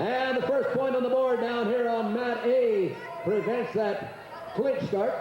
And the first point on the board down here on mat A prevents that clinch start.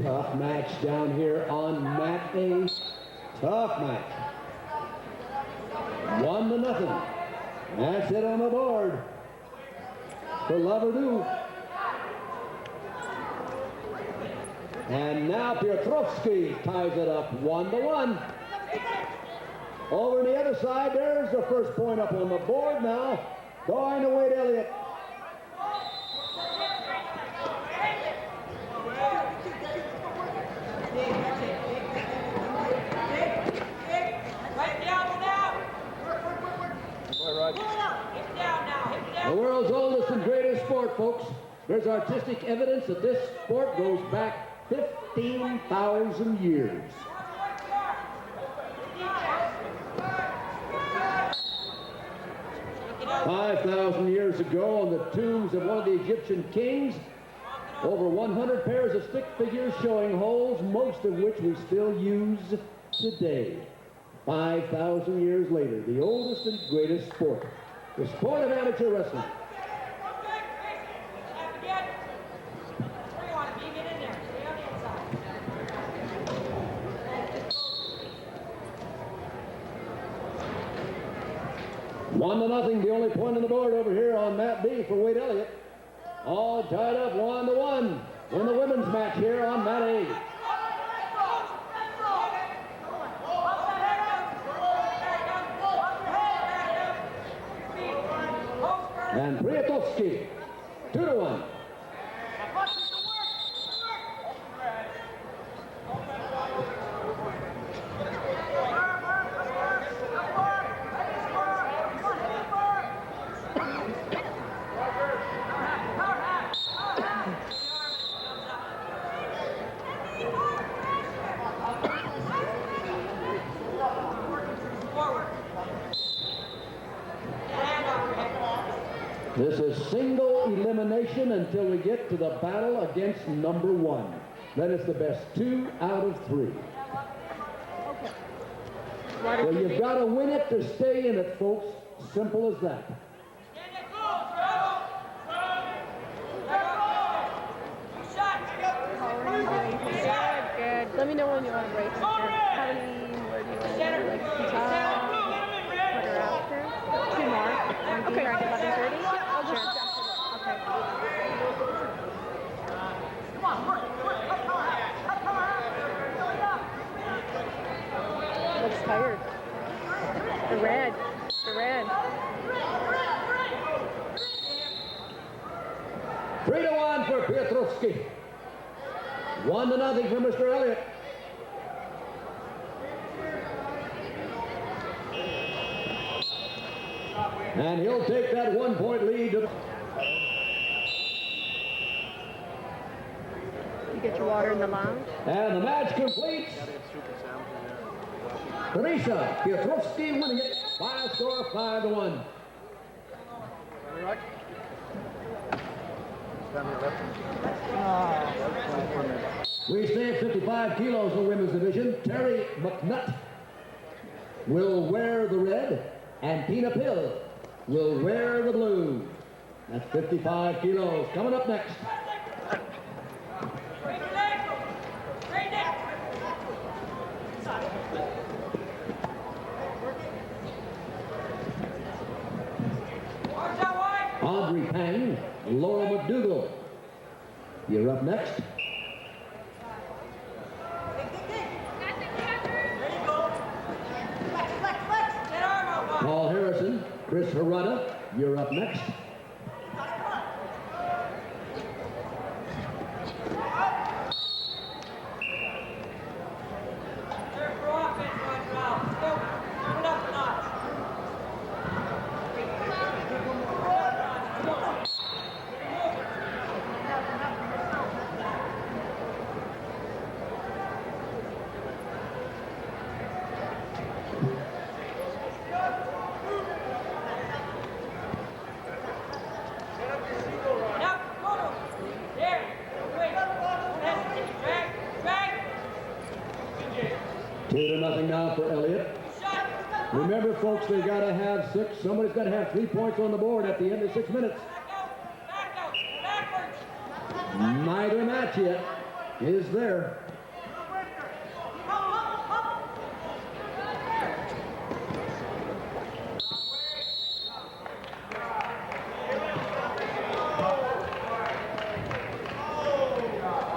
Tough match down here on mat A. Tough match. 1-0. That's it on the board for Laverdou. And now Piotrowski ties it up 1-1. Over on the other side, there's the first point up on the board now. Going to Wade Elliott. The world's oldest and greatest sport, folks. There's artistic evidence that this sport goes back 15,000 years. "5,000 years ago, on the tombs of one of the Egyptian kings, over 100 pairs of stick figures showing holes, most of which we still use today. 5,000 years later, the oldest and greatest sport, the sport of amateur wrestling. One to nothing, the only point on the board over here on mat B for Wade Elliott. All tied up 1-1 in the women's match here on mat A. And Piotrowski, 2-1. This is single elimination until we get to the battle against number 1. Then it's the best 2 out of 3. So you've got to win it to stay in it, folks. Simple as that. Good. Let me know when you want to break. How many more do you want to do? Like, quarter after? 2 more. Okay. Right at 11:30? Yeah, I'll just adjust it. Okay. Come on, work. Looks tired. The red. 3-1 for Piotrowski. 1-0 for Mr. Elliott. And he'll take that 1-point lead to the... You get your water in the lounge. And the match completes. Teresa Piotrowski winning it by a score of 5-1. We stay at 55 kilos in the women's division. Terry McNutt will wear the red, and Tina Pill will wear the blue. That's 55 kilos. Coming up next. Audrey Pang, Laura McDougall. You're up next. Harrison, Chris Harada, you're up next. Two to nothing now for Elliott. Remember, folks, they've got to have six. Somebody's got to have 3 points on the board at the end of 6 minutes. Neither match yet is there.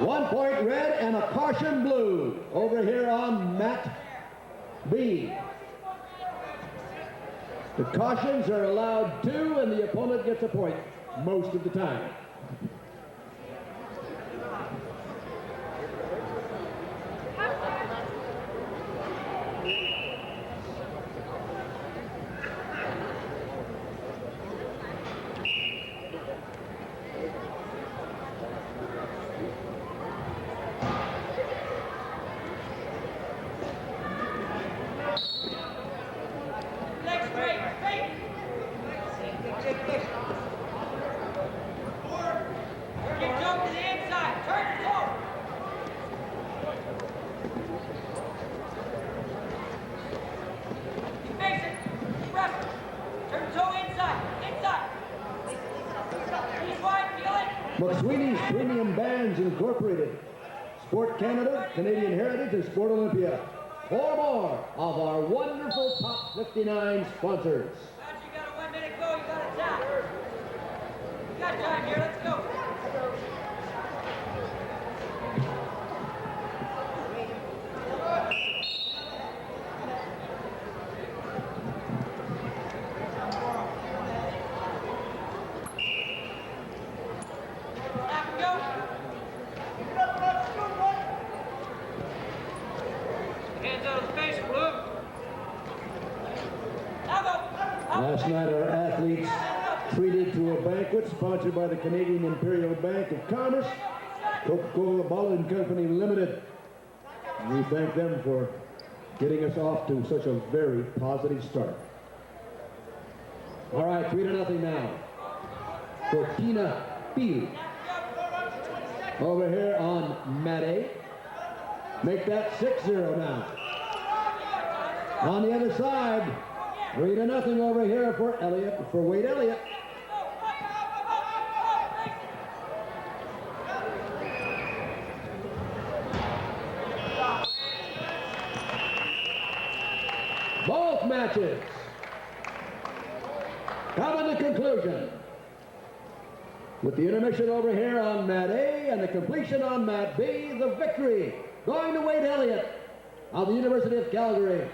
One point red and a caution blue over here on mat B. The cautions are allowed 2 and the opponent gets a point most of the time. McSweeney's Premium Bands Incorporated, Sport Canada, Canadian Heritage, and Sport Olympia. 4 more of our wonderful Top 59 sponsors. You got a 1 minute go, you got a tap. You got time here, let's go. Last night, our athletes treated to a banquet sponsored by the Canadian Imperial Bank of Commerce, Coca-Cola Bottling Company Limited. We thank them for getting us off to such a very positive start. All right, 3-0 now for Tina Field. Over here on mat A. Make that 6-0 now. On the other side, 3-0 over here for Elliott, for Wade Elliott. Both matches come to conclusion with the intermission over here on mat A and the completion on mat B. The victory going to Wade Elliott of the University of Calgary.